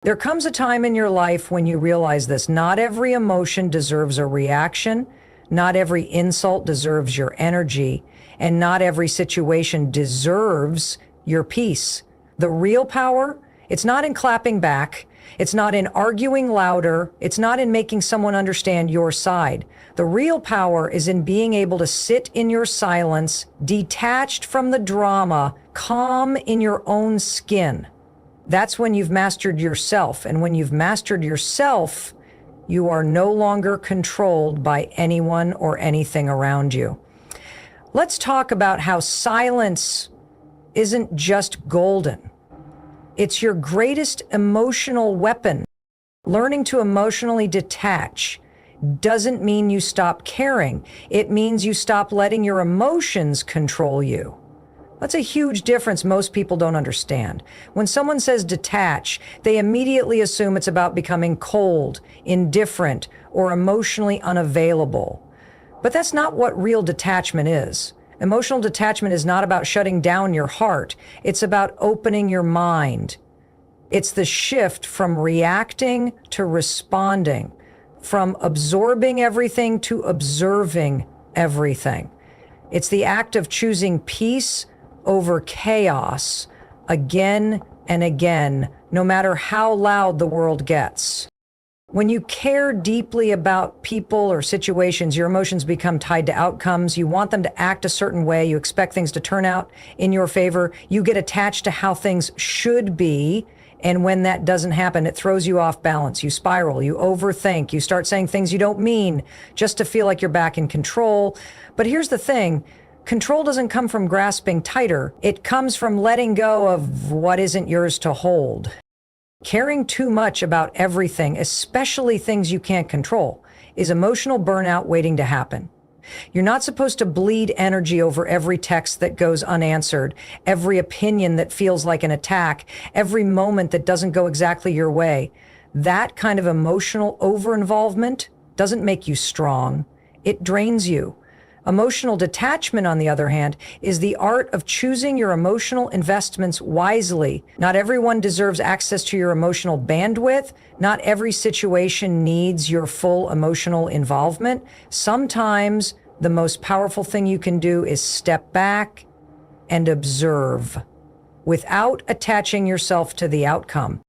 There comes a time in your life when you realize this. Not every emotion deserves a reaction. Not every insult deserves your energy. And not every situation deserves your peace. The real power, it's not in clapping back. It's not in arguing louder. It's not in making someone understand your side. The real power is in being able to sit in your silence, detached from the drama, calm in your own skin. That's when you've mastered yourself. And when you've mastered yourself, you are no longer controlled by anyone or anything around you. Let's talk about how silence isn't just golden. It's your greatest emotional weapon. Learning to emotionally detach doesn't mean you stop caring. It means you stop letting your emotions control you. That's a huge difference most people don't understand. When someone says detach, they immediately assume it's about becoming cold, indifferent, or emotionally unavailable. But that's not what real detachment is. Emotional detachment is not about shutting down your heart. It's about opening your mind. It's the shift from reacting to responding, from absorbing everything to observing everything. It's the act of choosing peace over chaos again and again, no matter how loud the world gets. When you care deeply about people or situations, your emotions become tied to outcomes. You want them to act a certain way. You expect things to turn out in your favor. You get attached to how things should be. And when that doesn't happen, it throws you off balance. You spiral, you overthink, you start saying things you don't mean just to feel like you're back in control. But here's the thing. Control doesn't come from grasping tighter. It comes from letting go of what isn't yours to hold. Caring too much about everything, especially things you can't control, is emotional burnout waiting to happen. You're not supposed to bleed energy over every text that goes unanswered, every opinion that feels like an attack, every moment that doesn't go exactly your way. That kind of emotional overinvolvement doesn't make you strong. It drains you. Emotional detachment, on the other hand, is the art of choosing your emotional investments wisely. Not everyone deserves access to your emotional bandwidth. Not every situation needs your full emotional involvement. Sometimes the most powerful thing you can do is step back and observe without attaching yourself to the outcome.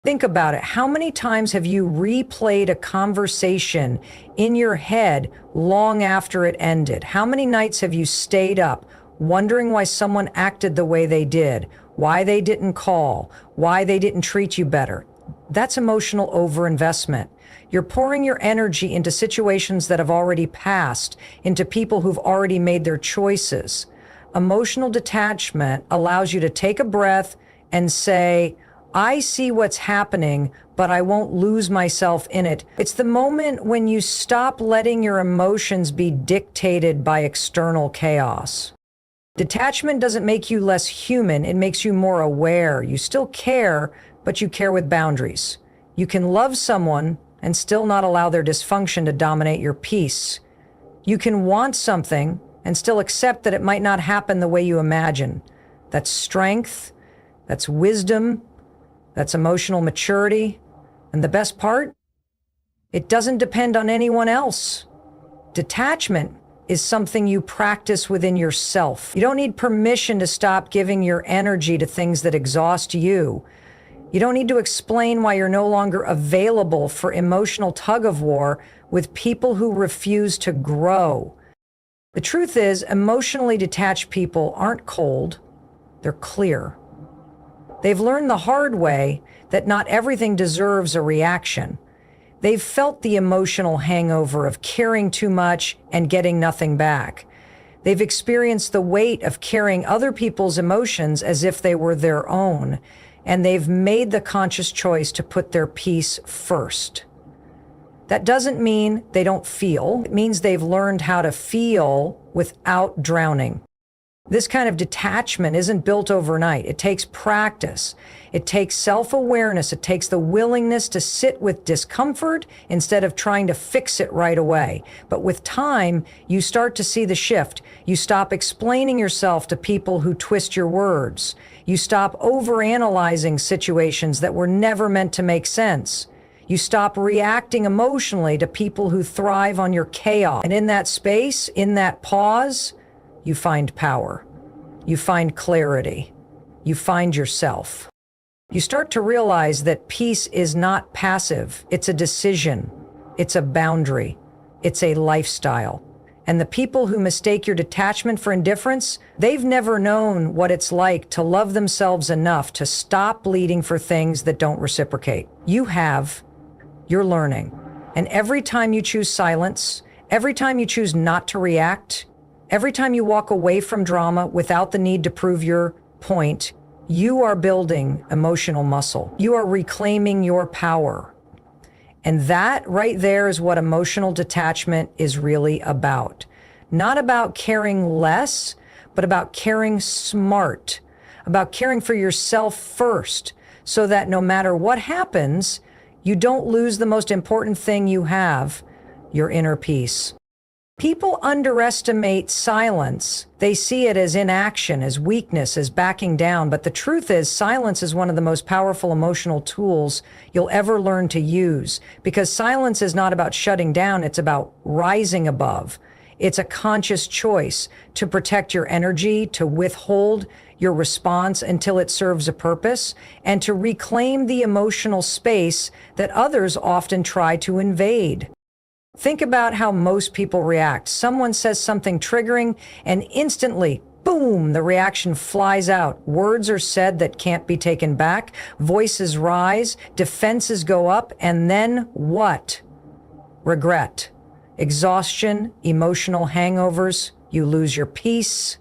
Think about it. How many times have you replayed a conversation in your head long after it ended? How many nights have you stayed up wondering why someone acted the way they did, why they didn't call, why they didn't treat you better? That's emotional overinvestment. You're pouring your energy into situations that have already passed, into people who've already made their choices. Emotional detachment allows you to take a breath and say, I see what's happening, but I won't lose myself in it. It's the moment when you stop letting your emotions be dictated by external chaos. Detachment doesn't make you less human. It makes you more aware. You still care, but you care with boundaries. You can love someone and still not allow their dysfunction to dominate your peace. You can want something and still accept that it might not happen the way you imagine. That's strength. That's wisdom. That's emotional maturity. And the best part? It doesn't depend on anyone else. Detachment is something you practice within yourself. You don't need permission to stop giving your energy to things that exhaust you. You don't need to explain why you're no longer available for emotional tug-of-war with people who refuse to grow. The truth is, emotionally detached people aren't cold, they're clear. They've learned the hard way that not everything deserves a reaction. They've felt the emotional hangover of caring too much and getting nothing back. They've experienced the weight of carrying other people's emotions as if they were their own, and they've made the conscious choice to put their peace first. That doesn't mean they don't feel. It means they've learned how to feel without drowning. This kind of detachment isn't built overnight. It takes practice. It takes self-awareness. It takes the willingness to sit with discomfort instead of trying to fix it right away. But with time, you start to see the shift. You stop explaining yourself to people who twist your words. You stop overanalyzing situations that were never meant to make sense. You stop reacting emotionally to people who thrive on your chaos. And in that space, in that pause, you find power. You find clarity. You find yourself. You start to realize that peace is not passive. It's a decision. It's a boundary. It's a lifestyle. And the people who mistake your detachment for indifference, they've never known what it's like to love themselves enough to stop bleeding for things that don't reciprocate. You have. You're learning. And every time you choose silence, every time you choose not to react, every time you walk away from drama without the need to prove your point, you are building emotional muscle. You are reclaiming your power. And that right there is what emotional detachment is really about. Not about caring less, but about caring smart, about caring for yourself first, so that no matter what happens, you don't lose the most important thing you have, your inner peace. People underestimate silence. They see it as inaction, as weakness, as backing down. But the truth is, silence is one of the most powerful emotional tools you'll ever learn to use. Because silence is not about shutting down, it's about rising above. It's a conscious choice to protect your energy, to withhold your response until it serves a purpose, and to reclaim the emotional space that others often try to invade. Think about how most people react. Someone says something triggering, and instantly, boom, the reaction flies out. Words are said that can't be taken back. Voices rise, defenses go up, and then what? Regret, exhaustion, emotional hangovers. You lose your peace.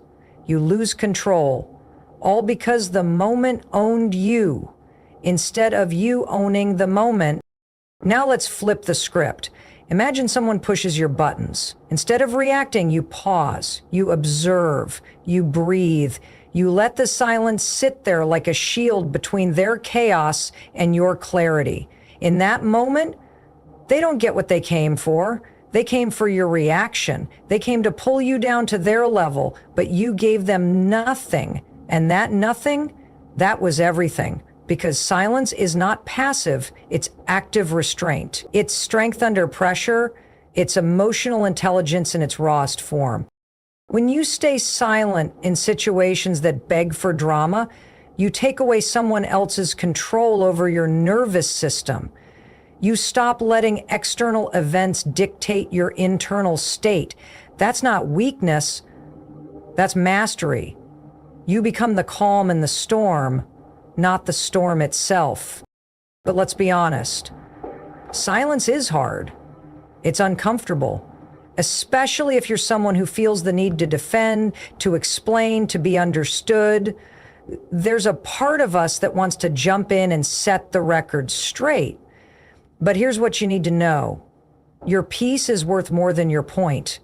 You lose control. All because the moment owned you, instead of you owning the moment. Now let's flip the script. Imagine someone pushes your buttons. Instead of reacting, you pause, you observe, you breathe, you let the silence sit there like a shield between their chaos and your clarity. In that moment, they don't get what they came for. They came for your reaction. They came to pull you down to their level, but you gave them nothing. And that nothing, that was everything. Because silence is not passive, it's active restraint. It's strength under pressure, it's emotional intelligence in its rawest form. When you stay silent in situations that beg for drama, you take away someone else's control over your nervous system. You stop letting external events dictate your internal state. That's not weakness, that's mastery. You become the calm in the storm, not the storm itself. But let's be honest, silence is hard. It's uncomfortable, especially if you're someone who feels the need to defend, to explain, to be understood. There's a part of us that wants to jump in and set the record straight. But here's what you need to know. Your peace is worth more than your point.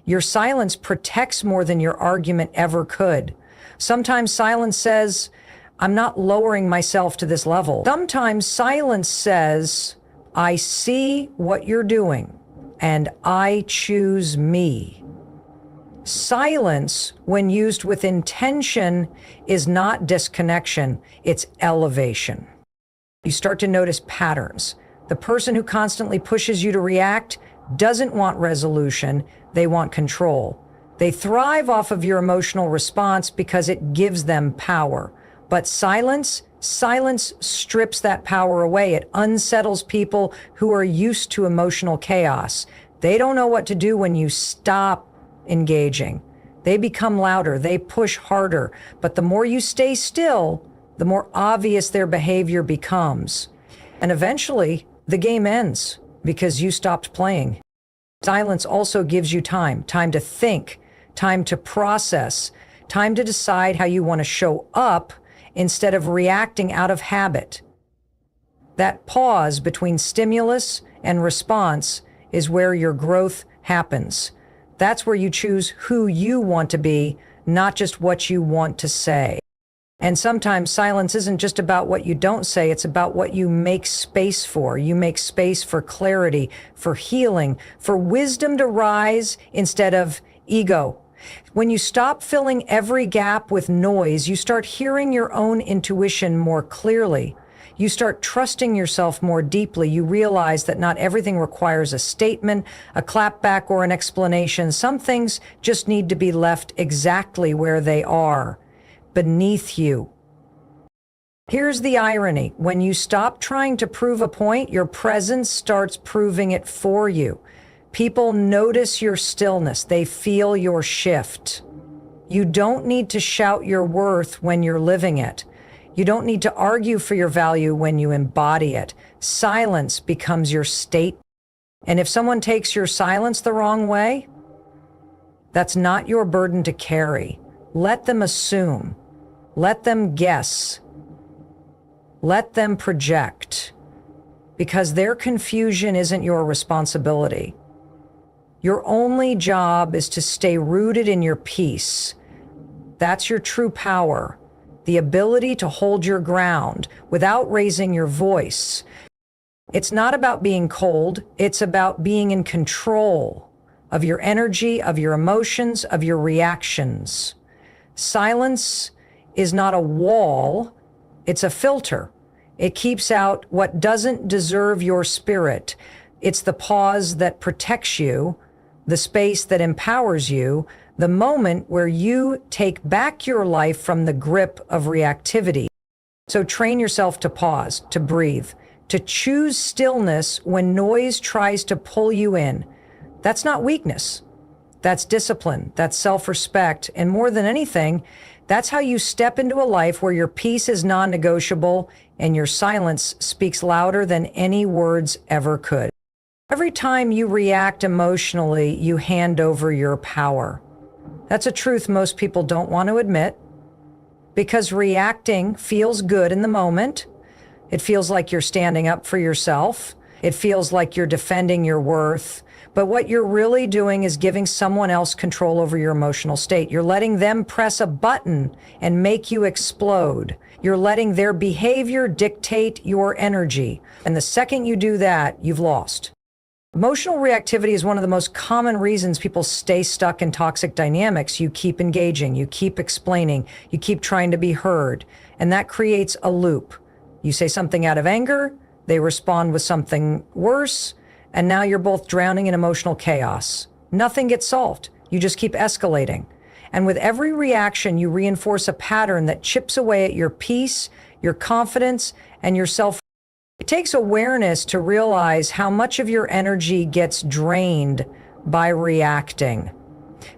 Your silence protects more than your argument ever could. Sometimes silence says, I'm not lowering myself to this level. Sometimes silence says, I see what you're doing, and I choose me. Silence, when used with intention, is not disconnection, it's elevation. You start to notice patterns. The person who constantly pushes you to react doesn't want resolution, they want control. They thrive off of your emotional response because it gives them power. But silence strips that power away. It unsettles people who are used to emotional chaos. They don't know what to do when you stop engaging. They become louder, they push harder. But the more you stay still, the more obvious their behavior becomes. And eventually, the game ends because you stopped playing. Silence also gives you time to think, time to process, time to decide how you want to show up instead of reacting out of habit. That pause between stimulus and response is where your growth happens. That's where you choose who you want to be, not just what you want to say. And sometimes silence isn't just about what you don't say, it's about what you make space for. You make space for clarity, for healing, for wisdom to rise instead of ego. When you stop filling every gap with noise, you start hearing your own intuition more clearly. You start trusting yourself more deeply. You realize that not everything requires a statement, a clapback, or an explanation. Some things just need to be left exactly where they are, beneath you. Here's the irony. When you stop trying to prove a point, your presence starts proving it for you. People notice your stillness. They feel your shift. You don't need to shout your worth when you're living it. You don't need to argue for your value when you embody it. Silence becomes your state. And if someone takes your silence the wrong way, that's not your burden to carry. Let them assume. Let them guess. Let them project. Because their confusion isn't your responsibility. Your only job is to stay rooted in your peace. That's your true power. The ability to hold your ground without raising your voice. It's not about being cold. It's about being in control of your energy, of your emotions, of your reactions. Silence is not a wall. It's a filter. It keeps out what doesn't deserve your spirit. It's the pause that protects you, the space that empowers you, the moment where you take back your life from the grip of reactivity. So train yourself to pause, to breathe, to choose stillness when noise tries to pull you in. That's not weakness. That's discipline. That's self-respect. And more than anything, that's how you step into a life where your peace is non-negotiable and your silence speaks louder than any words ever could. Every time you react emotionally, you hand over your power. That's a truth most people don't want to admit, because reacting feels good in the moment. It feels like you're standing up for yourself. It feels like you're defending your worth. But what you're really doing is giving someone else control over your emotional state. You're letting them press a button and make you explode. You're letting their behavior dictate your energy. And the second you do that, you've lost. Emotional reactivity is one of the most common reasons people stay stuck in toxic dynamics. You keep engaging, you keep explaining, you keep trying to be heard, and that creates a loop. You say something out of anger, they respond with something worse, and now you're both drowning in emotional chaos. Nothing gets solved. You just keep escalating. And with every reaction, you reinforce a pattern that chips away at your peace, your confidence, and your self. It takes awareness to realize how much of your energy gets drained by reacting.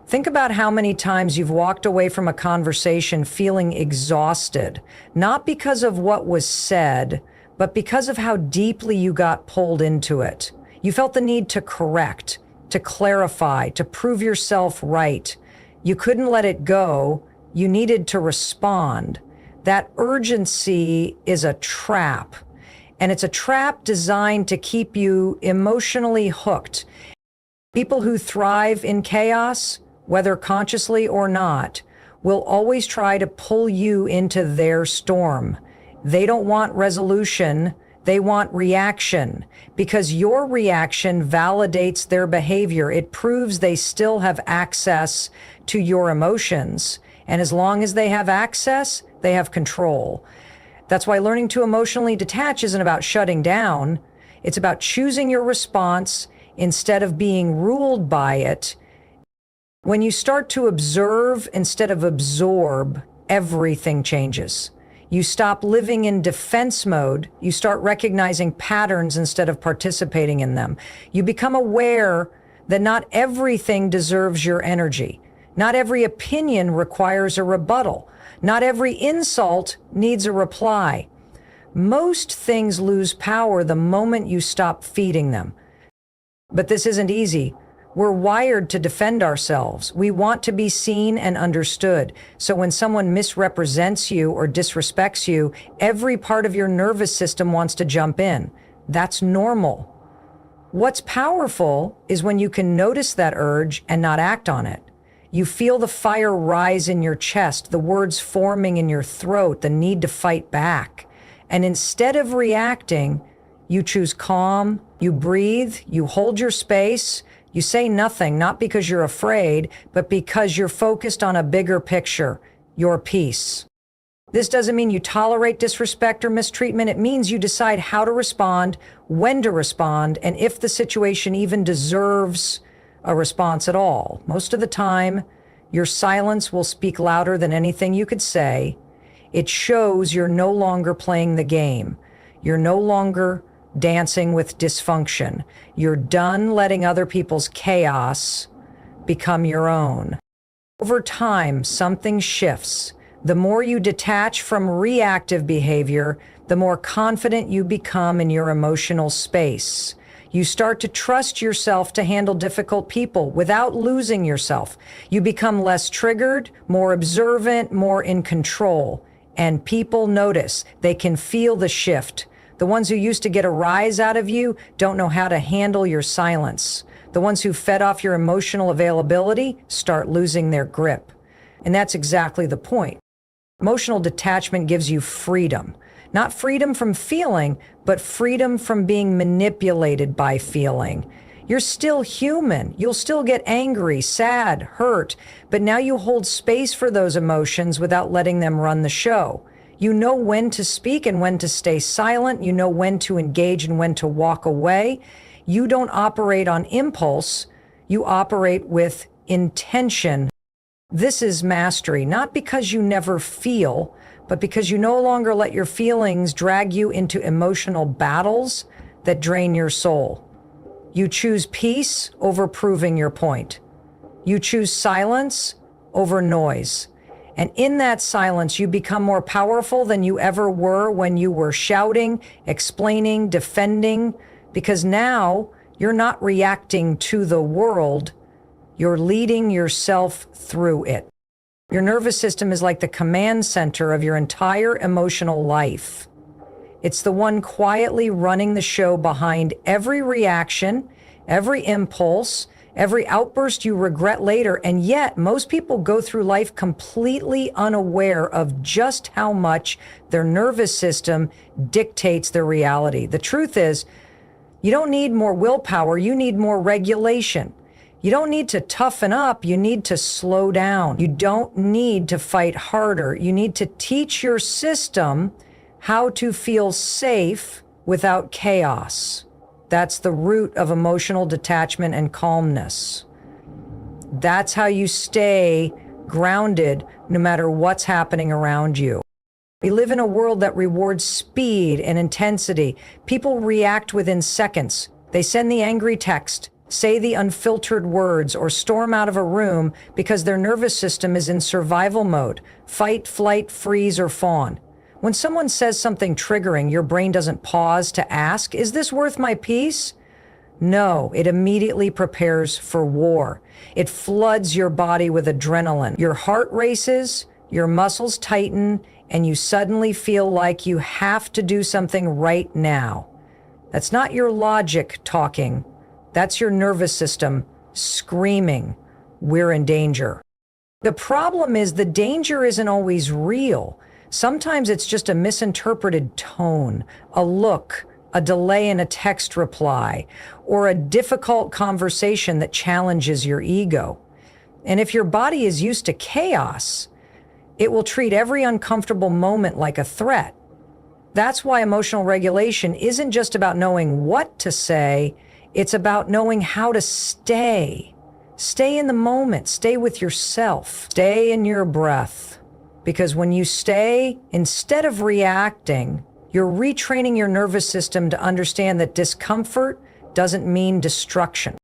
Think about how many times you've walked away from a conversation feeling exhausted, not because of what was said, but because of how deeply you got pulled into it. You felt the need to correct, to clarify, to prove yourself right. You couldn't let it go. You needed to respond. That urgency is a trap. And it's a trap designed to keep you emotionally hooked. People who thrive in chaos, whether consciously or not, will always try to pull you into their storm. They don't want resolution, they want reaction, because your reaction validates their behavior. It proves they still have access to your emotions. And as long as they have access, they have control. That's why learning to emotionally detach isn't about shutting down. It's about choosing your response instead of being ruled by it. When you start to observe instead of absorb, everything changes. You stop living in defense mode. You start recognizing patterns instead of participating in them. You become aware that not everything deserves your energy. Not every opinion requires a rebuttal. Not every insult needs a reply. Most things lose power the moment you stop feeding them. But this isn't easy. We're wired to defend ourselves. We want to be seen and understood. So when someone misrepresents you or disrespects you, every part of your nervous system wants to jump in. That's normal. What's powerful is when you can notice that urge and not act on it. You feel the fire rise in your chest, the words forming in your throat, the need to fight back. And instead of reacting, you choose calm, you breathe, you hold your space, you say nothing, not because you're afraid, but because you're focused on a bigger picture, your peace. This doesn't mean you tolerate disrespect or mistreatment. It means you decide how to respond, when to respond, and if the situation even deserves a response at all. Most of the time, your silence will speak louder than anything you could say. It shows you're no longer playing the game. You're no longer dancing with dysfunction. You're done letting other people's chaos become your own. Over time, something shifts. The more you detach from reactive behavior, the more confident you become in your emotional space. You start to trust yourself to handle difficult people without losing yourself. You become less triggered, more observant, more in control. And people notice. They can feel the shift. The ones who used to get a rise out of you don't know how to handle your silence. The ones who fed off your emotional availability start losing their grip. And that's exactly the point. Emotional detachment gives you freedom. Not freedom from feeling, but freedom from being manipulated by feeling. You're still human. You'll still get angry, sad, hurt, but now you hold space for those emotions without letting them run the show. You know when to speak and when to stay silent. You know when to engage and when to walk away. You don't operate on impulse. You operate with intention. This is mastery, not because you never feel, but because you no longer let your feelings drag you into emotional battles that drain your soul. You choose peace over proving your point. You choose silence over noise. And in that silence, you become more powerful than you ever were when you were shouting, explaining, defending, because now you're not reacting to the world, you're leading yourself through it. Your nervous system is like the command center of your entire emotional life. It's the one quietly running the show behind every reaction, every impulse, every outburst you regret later, and yet most people go through life completely unaware of just how much their nervous system dictates their reality. The truth is, you don't need more willpower, you need more regulation. You don't need to toughen up, you need to slow down. You don't need to fight harder. You need to teach your system how to feel safe without chaos. That's the root of emotional detachment and calmness. That's how you stay grounded no matter what's happening around you. We live in a world that rewards speed and intensity. People react within seconds. They send the angry text, say the unfiltered words, or storm out of a room because their nervous system is in survival mode, fight, flight, freeze, or fawn. When someone says something triggering, your brain doesn't pause to ask, is this worth my peace? No, it immediately prepares for war. It floods your body with adrenaline. Your heart races, your muscles tighten, and you suddenly feel like you have to do something right now. That's not your logic talking. That's your nervous system screaming, we're in danger. The problem is the danger isn't always real. Sometimes it's just a misinterpreted tone, a look, a delay in a text reply, or a difficult conversation that challenges your ego. And if your body is used to chaos, it will treat every uncomfortable moment like a threat. That's why emotional regulation isn't just about knowing what to say, it's about knowing how to stay. Stay in the moment, stay with yourself, stay in your breath. Because when you stay, instead of reacting, you're retraining your nervous system to understand that discomfort doesn't mean destruction.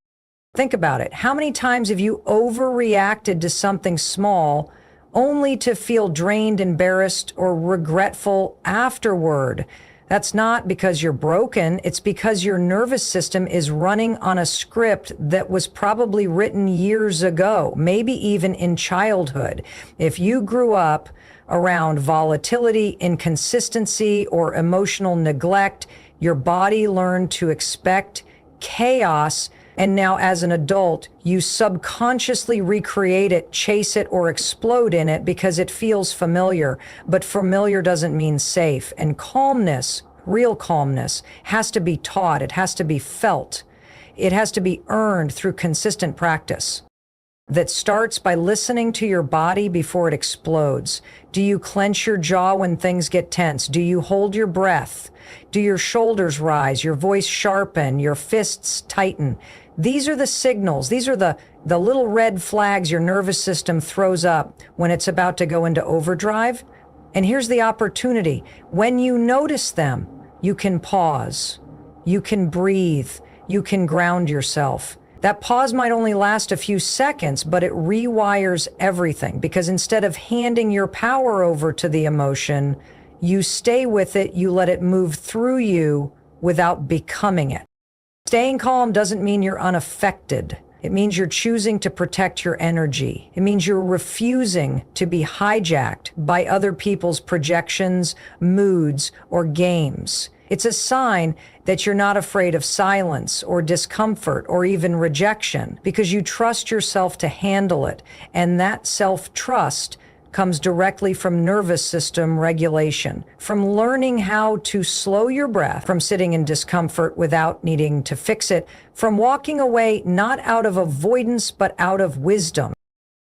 Think about it. How many times have you overreacted to something small only to feel drained, embarrassed, or regretful afterward? That's not because you're broken. It's because your nervous system is running on a script that was probably written years ago, maybe even in childhood. If you grew up around volatility, inconsistency, or emotional neglect, your body learned to expect chaos And now as an adult, you subconsciously recreate it, chase it, or explode in it because it feels familiar. But familiar doesn't mean safe. And calmness, real calmness, has to be taught. It has to be felt. It has to be earned through consistent practice. That starts by listening to your body before it explodes. Do you clench your jaw when things get tense? Do you hold your breath? Do your shoulders rise, your voice sharpen, your fists tighten? These are the signals. These are the little red flags your nervous system throws up when it's about to go into overdrive. And here's the opportunity. When you notice them, you can pause. You can breathe. You can ground yourself. That pause might only last a few seconds, but it rewires everything, because instead of handing your power over to the emotion, you stay with it, you let it move through you without becoming it. Staying calm doesn't mean you're unaffected. It means you're choosing to protect your energy. It means you're refusing to be hijacked by other people's projections, moods, or games. It's a sign that you're not afraid of silence or discomfort or even rejection, because you trust yourself to handle it. And that self-trust comes directly from nervous system regulation, from learning how to slow your breath, from sitting in discomfort without needing to fix it, from walking away not out of avoidance but out of wisdom.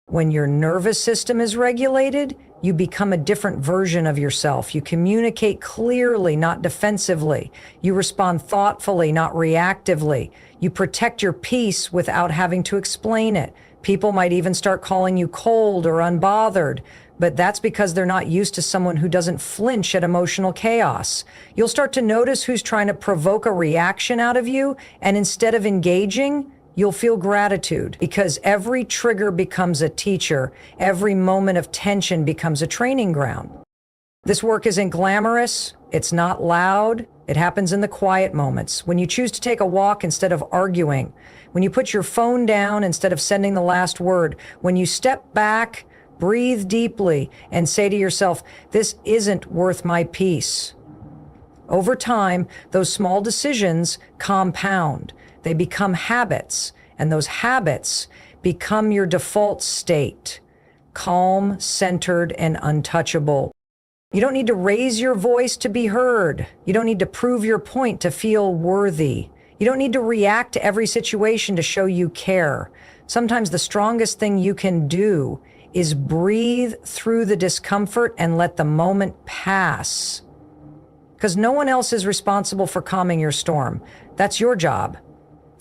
When your nervous system is regulated, you become a different version of yourself. You communicate clearly, not defensively. You respond thoughtfully, not reactively. You protect your peace without having to explain it. People might even start calling you cold or unbothered, but that's because they're not used to someone who doesn't flinch at emotional chaos. You'll start to notice who's trying to provoke a reaction out of you, and instead of engaging, you'll feel gratitude, because every trigger becomes a teacher. Every moment of tension becomes a training ground. This work isn't glamorous. It's not loud. It happens in the quiet moments. When you choose to take a walk instead of arguing. When you put your phone down instead of sending the last word. When you step back, breathe deeply, and say to yourself, this isn't worth my peace. Over time, those small decisions compound. They become habits, and those habits become your default state. Calm, centered, and untouchable. You don't need to raise your voice to be heard. You don't need to prove your point to feel worthy. You don't need to react to every situation to show you care. Sometimes the strongest thing you can do is breathe through the discomfort and let the moment pass. Because no one else is responsible for calming your storm. That's your job.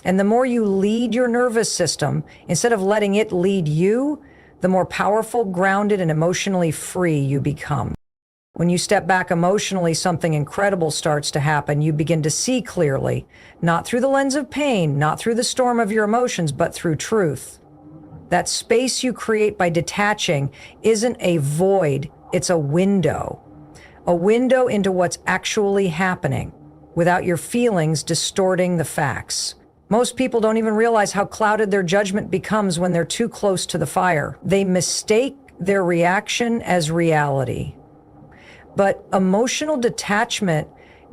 And the more you lead your nervous system, instead of letting it lead you, the more powerful, grounded, and emotionally free you become. When you step back emotionally, something incredible starts to happen. You begin to see clearly, not through the lens of pain, not through the storm of your emotions, but through truth. That space you create by detaching isn't a void, it's a window. A window into what's actually happening, without your feelings distorting the facts. Most people don't even realize how clouded their judgment becomes when they're too close to the fire. They mistake their reaction as reality. But emotional detachment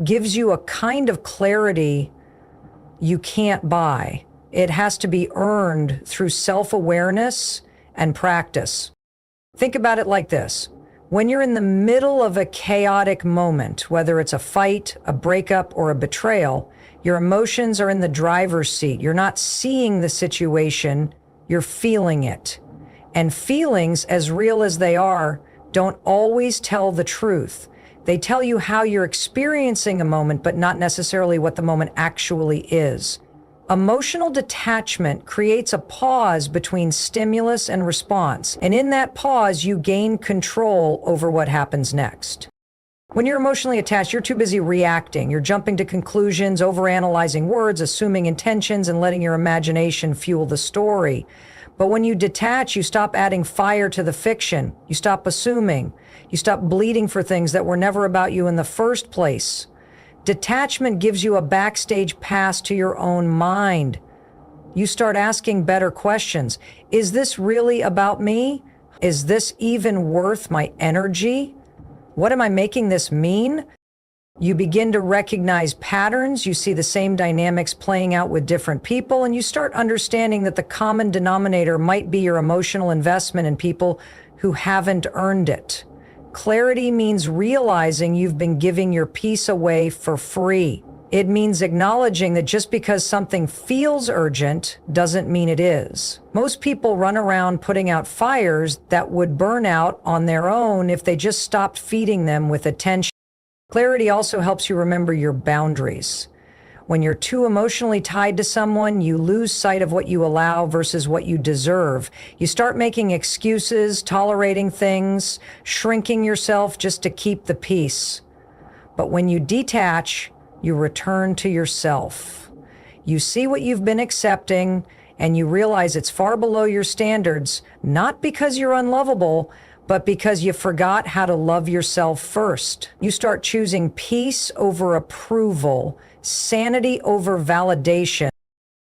gives you a kind of clarity you can't buy. It has to be earned through self-awareness and practice. Think about it like this. When you're in the middle of a chaotic moment, whether it's a fight, a breakup, or a betrayal, your emotions are in the driver's seat. You're not seeing the situation, you're feeling it. And feelings, as real as they are, don't always tell the truth. They tell you how you're experiencing a moment, but not necessarily what the moment actually is. Emotional detachment creates a pause between stimulus and response, and in that pause, you gain control over what happens next. When you're emotionally attached, you're too busy reacting. You're jumping to conclusions, overanalyzing words, assuming intentions, and letting your imagination fuel the story. But when you detach, you stop adding fire to the fiction. You stop assuming. You stop bleeding for things that were never about you in the first place. Detachment gives you a backstage pass to your own mind. You start asking better questions. Is this really about me? Is this even worth my energy? What am I making this mean? You begin to recognize patterns, you see the same dynamics playing out with different people, and you start understanding that the common denominator might be your emotional investment in people who haven't earned it. Clarity means realizing you've been giving your peace away for free. It means acknowledging that just because something feels urgent doesn't mean it is. Most people run around putting out fires that would burn out on their own if they just stopped feeding them with attention. Clarity also helps you remember your boundaries. When you're too emotionally tied to someone, you lose sight of what you allow versus what you deserve. You start making excuses, tolerating things, shrinking yourself just to keep the peace. But when you detach, you return to yourself. You see what you've been accepting, and you realize it's far below your standards, not because you're unlovable, but because you forgot how to love yourself first. You start choosing peace over approval, sanity over validation.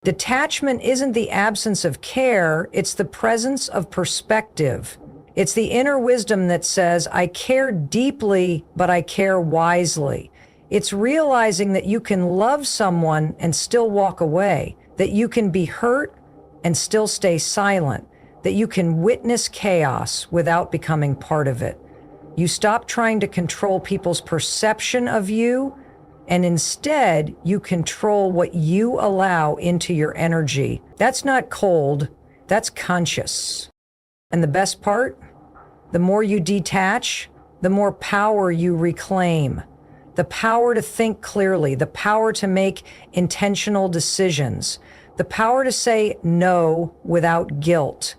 Detachment isn't the absence of care, it's the presence of perspective. It's the inner wisdom that says, I care deeply, but I care wisely. It's realizing that you can love someone and still walk away, that you can be hurt and still stay silent, that you can witness chaos without becoming part of it. You stop trying to control people's perception of you, and instead you control what you allow into your energy. That's not cold, that's conscious. And the best part? The more you detach, the more power you reclaim. The power to think clearly, the power to make intentional decisions, the power to say no without guilt.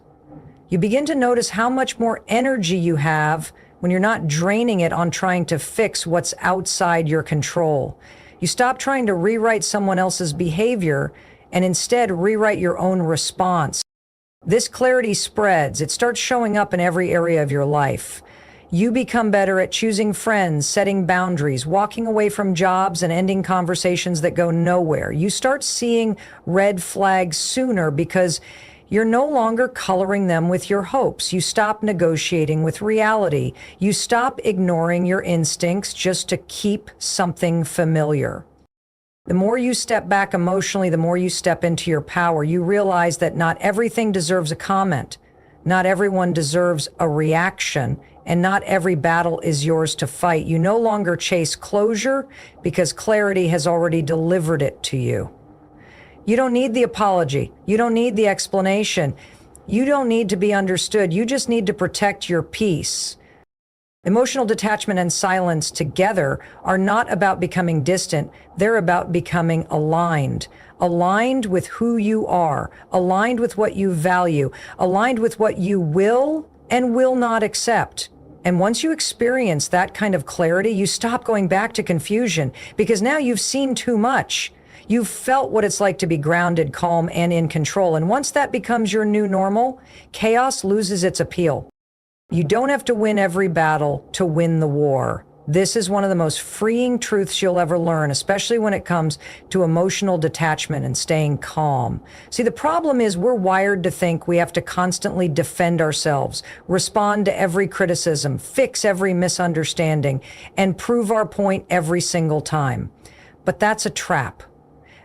You begin to notice how much more energy you have when you're not draining it on trying to fix what's outside your control. You stop trying to rewrite someone else's behavior and instead rewrite your own response. This clarity spreads. It starts showing up in every area of your life. You become better at choosing friends, setting boundaries, walking away from jobs, and ending conversations that go nowhere. You start seeing red flags sooner because you're no longer coloring them with your hopes. You stop negotiating with reality. You stop ignoring your instincts just to keep something familiar. The more you step back emotionally, the more you step into your power. You realize that not everything deserves a comment. Not everyone deserves a reaction, and not every battle is yours to fight. You no longer chase closure because clarity has already delivered it to you. You don't need the apology. You don't need the explanation. You don't need to be understood. You just need to protect your peace. Emotional detachment and silence together are not about becoming distant. They're about becoming aligned. Aligned with who you are, aligned with what you value, aligned with what you will and will not accept. And once you experience that kind of clarity, you stop going back to confusion because now you've seen too much. You've felt what it's like to be grounded, calm, and in control. And once that becomes your new normal, chaos loses its appeal. You don't have to win every battle to win the war. This is one of the most freeing truths you'll ever learn, especially when it comes to emotional detachment and staying calm. See, the problem is we're wired to think we have to constantly defend ourselves, respond to every criticism, fix every misunderstanding, and prove our point every single time. But that's a trap.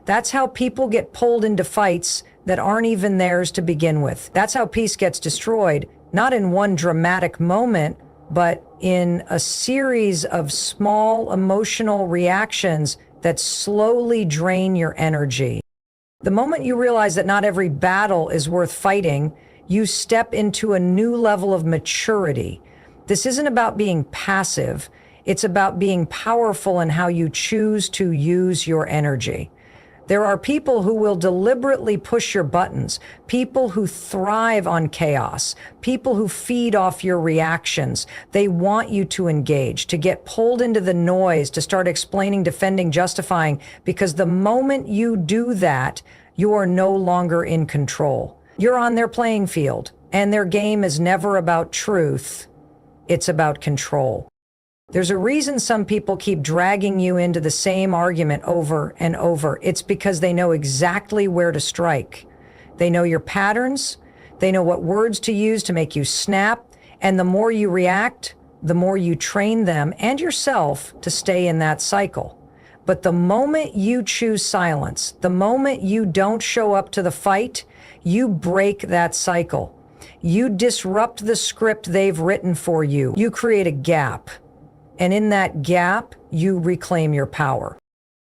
That's how people get pulled into fights that aren't even theirs to begin with. That's how peace gets destroyed, not in one dramatic moment, but in a series of small emotional reactions that slowly drain your energy. The moment you realize that not every battle is worth fighting, you step into a new level of maturity. This isn't about being passive. It's about being powerful in how you choose to use your energy. There are people who will deliberately push your buttons, people who thrive on chaos, people who feed off your reactions. They want you to engage, to get pulled into the noise, to start explaining, defending, justifying, because the moment you do that, you are no longer in control. You're on their playing field, and their game is never about truth. It's about control. There's a reason some people keep dragging you into the same argument over and over. It's because they know exactly where to strike. They know your patterns. They know what words to use to make you snap. And the more you react, the more you train them and yourself to stay in that cycle. But the moment you choose silence, the moment you don't show up to the fight, you break that cycle. You disrupt the script they've written for you. You create a gap. And in that gap, you reclaim your power.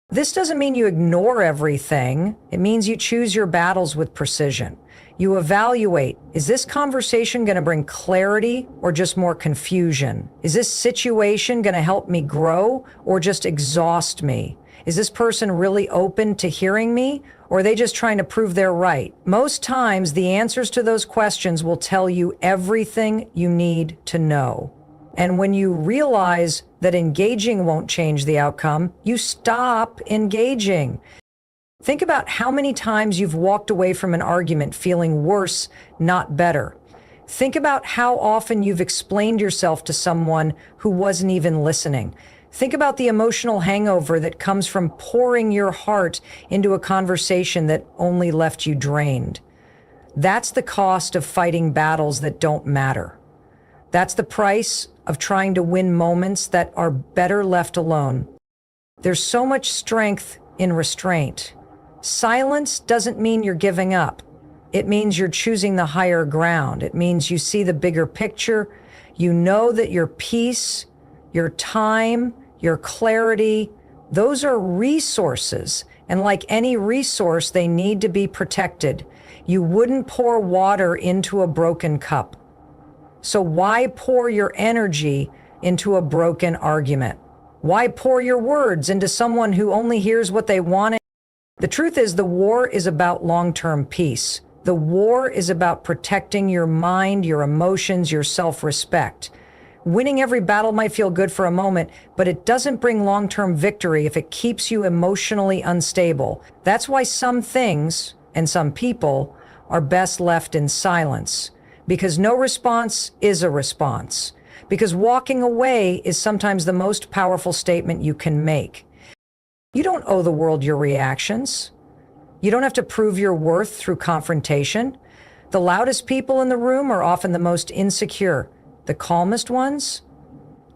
This doesn't mean you ignore everything. It means you choose your battles with precision. You evaluate, is this conversation going to bring clarity or just more confusion? Is this situation going to help me grow or just exhaust me? Is this person really open to hearing me, or are they just trying to prove they're right? Most times, the answers to those questions will tell you everything you need to know. And when you realize that engaging won't change the outcome, you stop engaging. Think about how many times you've walked away from an argument feeling worse, not better. Think about how often you've explained yourself to someone who wasn't even listening. Think about the emotional hangover that comes from pouring your heart into a conversation that only left you drained. That's the cost of fighting battles that don't matter. That's the price of trying to win moments that are better left alone. There's so much strength in restraint. Silence doesn't mean you're giving up. It means you're choosing the higher ground. It means you see the bigger picture. You know that your peace, your time, your clarity, those are resources. And like any resource, they need to be protected. You wouldn't pour water into a broken cup. So why pour your energy into a broken argument? Why pour your words into someone who only hears what they want? The truth is, the war is about long-term peace. The war is about protecting your mind, your emotions, your self-respect. Winning every battle might feel good for a moment, but it doesn't bring long-term victory if it keeps you emotionally unstable. That's why some things and some people are best left in silence. Because no response is a response. Because walking away is sometimes the most powerful statement you can make. You don't owe the world your reactions. You don't have to prove your worth through confrontation. The loudest people in the room are often the most insecure. The calmest ones,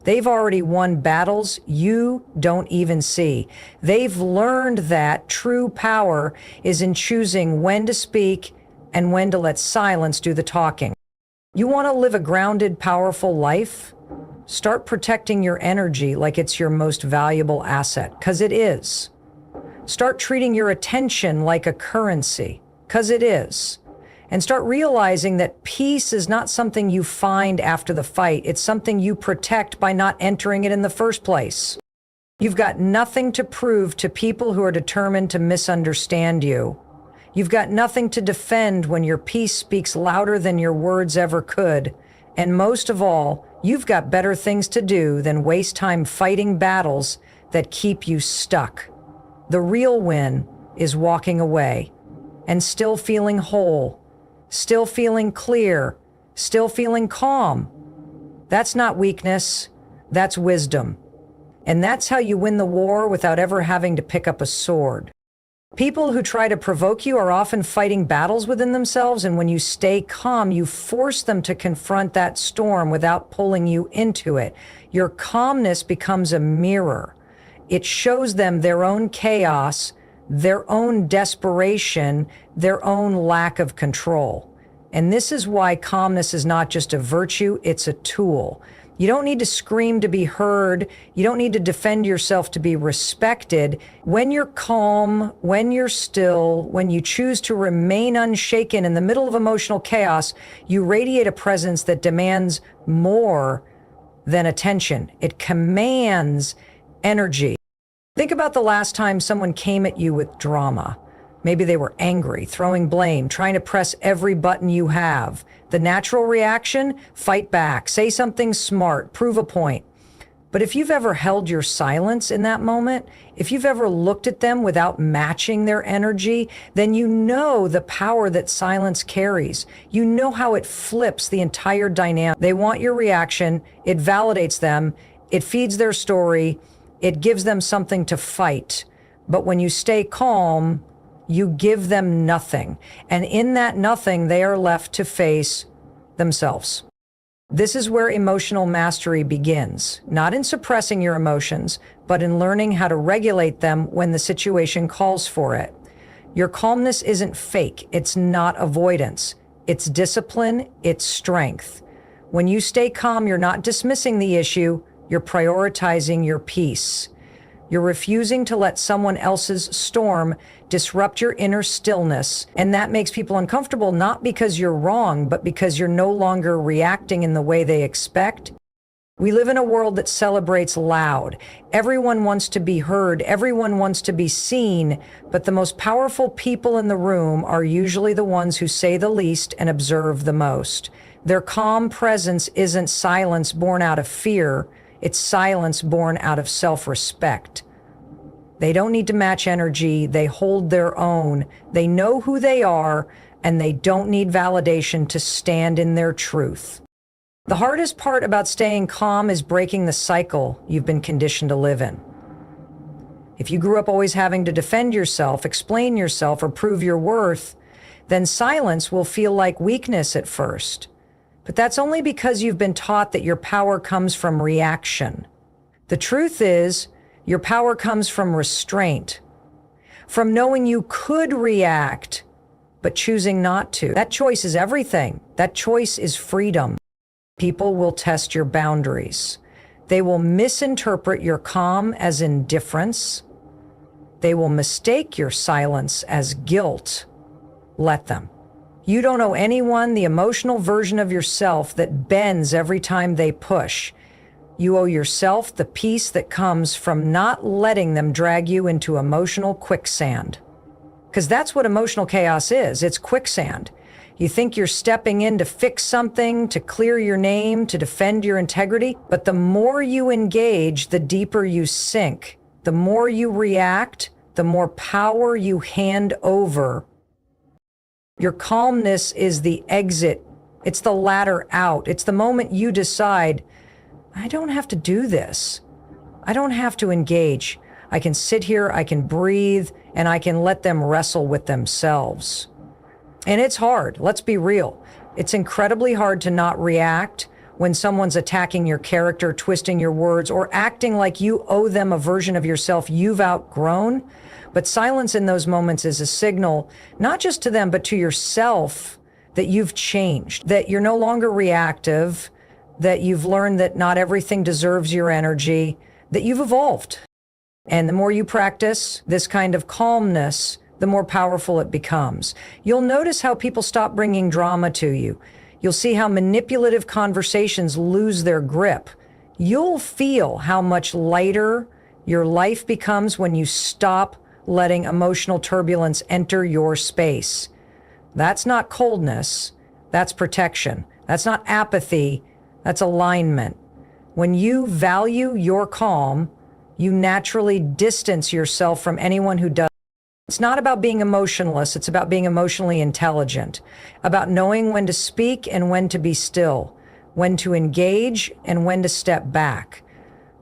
they've already won battles you don't even see. They've learned that true power is in choosing when to speak and when to let silence do the talking. You want to live a grounded, powerful life? Start protecting your energy like it's your most valuable asset, because it is. Start treating your attention like a currency, because it is. And start realizing that peace is not something you find after the fight. It's something you protect by not entering it in the first place. You've got nothing to prove to people who are determined to misunderstand you. You've got nothing to defend when your peace speaks louder than your words ever could. And most of all, you've got better things to do than waste time fighting battles that keep you stuck. The real win is walking away and still feeling whole, still feeling clear, still feeling calm. That's not weakness, that's wisdom. And that's how you win the war without ever having to pick up a sword. People who try to provoke you are often fighting battles within themselves, and when you stay calm, you force them to confront that storm without pulling you into it. Your calmness becomes a mirror. It shows them their own chaos, their own desperation, their own lack of control. And this is why calmness is not just a virtue, it's a tool. You don't need to scream to be heard. You don't need to defend yourself to be respected. When you're calm, when you're still, when you choose to remain unshaken in the middle of emotional chaos, you radiate a presence that demands more than attention. It commands energy. Think about the last time someone came at you with drama. Maybe they were angry, throwing blame, trying to press every button you have. The natural reaction? Fight back, say something smart, prove a point. But if you've ever held your silence in that moment, if you've ever looked at them without matching their energy, then you know the power that silence carries. You know how it flips the entire dynamic. They want your reaction, it validates them, it feeds their story, it gives them something to fight. But when you stay calm, you give them nothing. And in that nothing, they are left to face themselves. This is where emotional mastery begins, not in suppressing your emotions, but in learning how to regulate them when the situation calls for it. Your calmness isn't fake. It's not avoidance. It's discipline. It's strength. When you stay calm, you're not dismissing the issue. You're prioritizing your peace. You're refusing to let someone else's storm disrupt your inner stillness. And that makes people uncomfortable, not because you're wrong, but because you're no longer reacting in the way they expect. We live in a world that celebrates loud. Everyone wants to be heard. Everyone wants to be seen. But the most powerful people in the room are usually the ones who say the least and observe the most. Their calm presence isn't silence born out of fear. It's silence born out of self-respect. They don't need to match energy. They hold their own. They know who they are, and they don't need validation to stand in their truth. The hardest part about staying calm is breaking the cycle you've been conditioned to live in. If you grew up always having to defend yourself, explain yourself, or prove your worth, then silence will feel like weakness at first. But that's only because you've been taught that your power comes from reaction. The truth is, your power comes from restraint, from knowing you could react, but choosing not to. That choice is everything. That choice is freedom. People will test your boundaries. They will misinterpret your calm as indifference. They will mistake your silence as guilt. Let them. You don't owe anyone the emotional version of yourself that bends every time they push. You owe yourself the peace that comes from not letting them drag you into emotional quicksand. Because that's what emotional chaos is. It's quicksand. You think you're stepping in to fix something, to clear your name, to defend your integrity. But the more you engage, the deeper you sink. The more you react, the more power you hand over. Your calmness is the exit. It's the ladder out. It's the moment you decide, I don't have to do this. I don't have to engage. I can sit here, I can breathe, and I can let them wrestle with themselves. And it's hard. Let's be real. It's incredibly hard to not react when someone's attacking your character, twisting your words, or acting like you owe them a version of yourself you've outgrown. But silence in those moments is a signal, not just to them, but to yourself, that you've changed, that you're no longer reactive, that you've learned that not everything deserves your energy, that you've evolved. And the more you practice this kind of calmness, the more powerful it becomes. You'll notice how people stop bringing drama to you. You'll see how manipulative conversations lose their grip. You'll feel how much lighter your life becomes when you stop letting emotional turbulence enter your space. That's not coldness. That's protection. That's not apathy. That's alignment. When you value your calm, you naturally distance yourself from anyone who does. It's not about being emotionless. It's about being emotionally intelligent, about knowing when to speak and when to be still, when to engage and when to step back,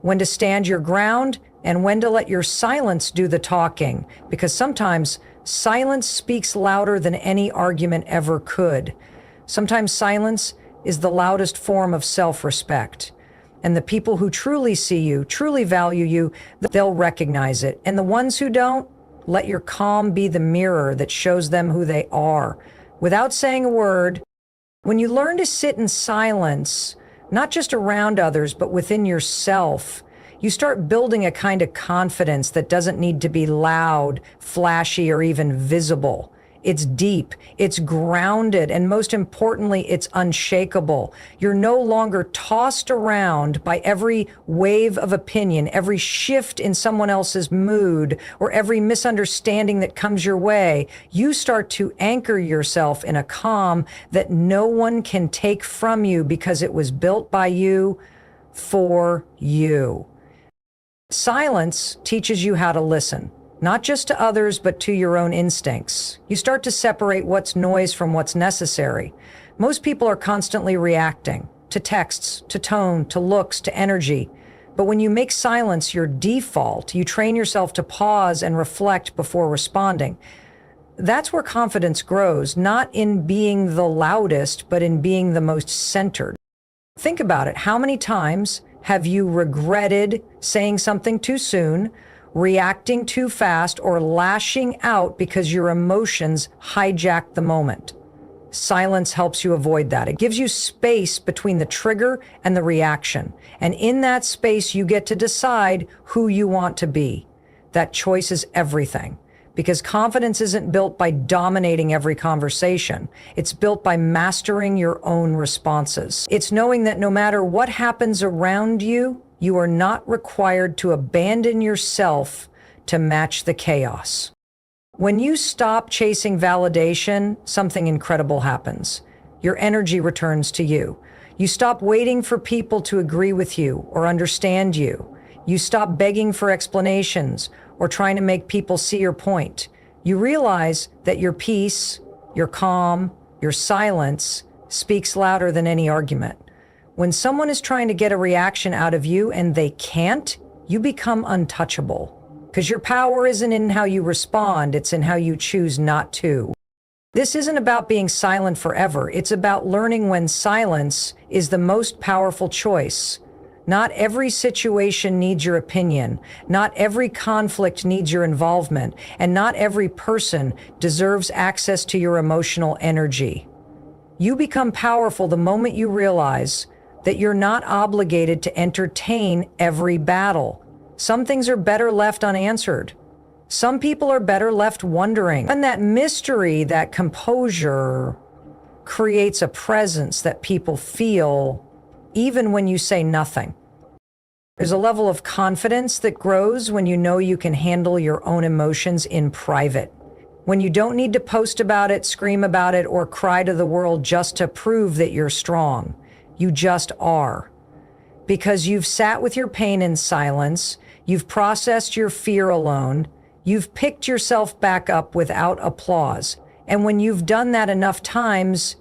when to stand your ground and when to let your silence do the talking, because sometimes silence speaks louder than any argument ever could. Sometimes silence is the loudest form of self-respect. And the people who truly see you, truly value you, they'll recognize it. And the ones who don't, let your calm be the mirror that shows them who they are. Without saying a word, when you learn to sit in silence, not just around others, but within yourself, you start building a kind of confidence that doesn't need to be loud, flashy, or even visible. It's deep, it's grounded, and most importantly, it's unshakable. You're no longer tossed around by every wave of opinion, every shift in someone else's mood, or every misunderstanding that comes your way. You start to anchor yourself in a calm that no one can take from you because it was built by you for you. Silence teaches you how to listen. Not just to others, but to your own instincts. You start to separate what's noise from what's necessary. Most people are constantly reacting to texts, to tone, to looks, to energy. But when you make silence your default, you train yourself to pause and reflect before responding. That's where confidence grows, not in being the loudest, but in being the most centered. Think about it. How many times have you regretted saying something too soon, reacting too fast, or lashing out because your emotions hijacked the moment? Silence helps you avoid that. It gives you space between the trigger and the reaction. And in that space, you get to decide who you want to be. That choice is everything. Because confidence isn't built by dominating every conversation. It's built by mastering your own responses. It's knowing that no matter what happens around you, you are not required to abandon yourself to match the chaos. When you stop chasing validation, something incredible happens. Your energy returns to you. You stop waiting for people to agree with you or understand you. You stop begging for explanations or trying to make people see your point. You realize that your peace, your calm, your silence speaks louder than any argument. When someone is trying to get a reaction out of you and they can't, you become untouchable. Because your power isn't in how you respond, it's in how you choose not to. This isn't about being silent forever. It's about learning when silence is the most powerful choice. Not every situation needs your opinion. Not every conflict needs your involvement. And not every person deserves access to your emotional energy. You become powerful the moment you realize that you're not obligated to entertain every battle. Some things are better left unanswered. Some people are better left wondering. And that mystery, that composure, creates a presence that people feel even when you say nothing. There's a level of confidence that grows when you know you can handle your own emotions in private. When you don't need to post about it, scream about it, or cry to the world just to prove that you're strong. You just are. Because you've sat with your pain in silence, you've processed your fear alone, you've picked yourself back up without applause. And when you've done that enough times,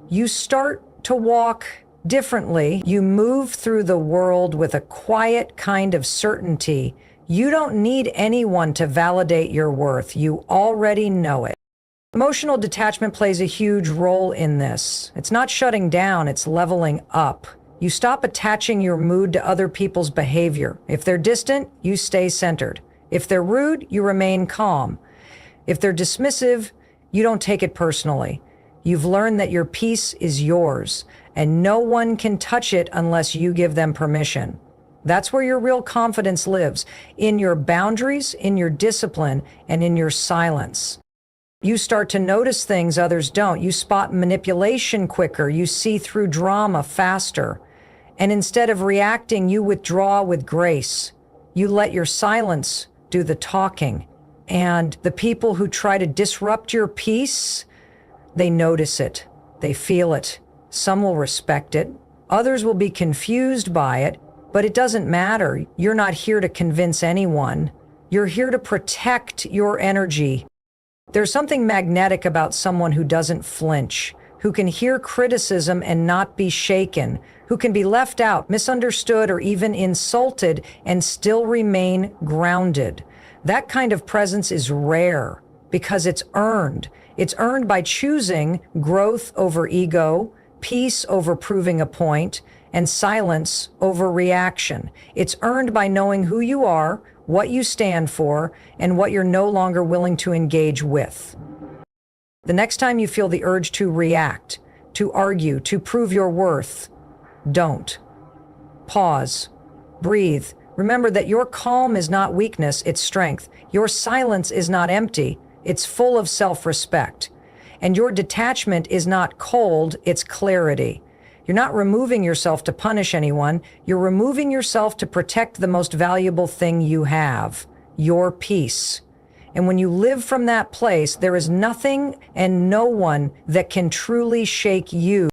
you start to walk differently. You move through the world with a quiet kind of certainty. You don't need anyone to validate your worth. You already know it. Emotional detachment plays a huge role in this. It's not shutting down, it's leveling up. You stop attaching your mood to other people's behavior. If they're distant, you stay centered. If they're rude, you remain calm. If they're dismissive, you don't take it personally. You've learned that your peace is yours, and no one can touch it unless you give them permission. That's where your real confidence lives, in your boundaries, in your discipline, and in your silence. You start to notice things others don't. You spot manipulation quicker. You see through drama faster. And instead of reacting, you withdraw with grace. You let your silence do the talking. And the people who try to disrupt your peace, they notice it. They feel it. Some will respect it. Others will be confused by it. But it doesn't matter. You're not here to convince anyone. You're here to protect your energy. There's something magnetic about someone who doesn't flinch, who can hear criticism and not be shaken, who can be left out, misunderstood, or even insulted and still remain grounded. That kind of presence is rare because it's earned. It's earned by choosing growth over ego, peace over proving a point, and silence over reaction. It's earned by knowing who you are, what you stand for, and what you're no longer willing to engage with. The next time you feel the urge to react, to argue, to prove your worth, don't. Pause. Breathe. Remember that your calm is not weakness, it's strength. Your silence is not empty, it's full of self-respect. And your detachment is not cold, it's clarity. You're not removing yourself to punish anyone. You're removing yourself to protect the most valuable thing you have, your peace. And when you live from that place, there is nothing and no one that can truly shake you.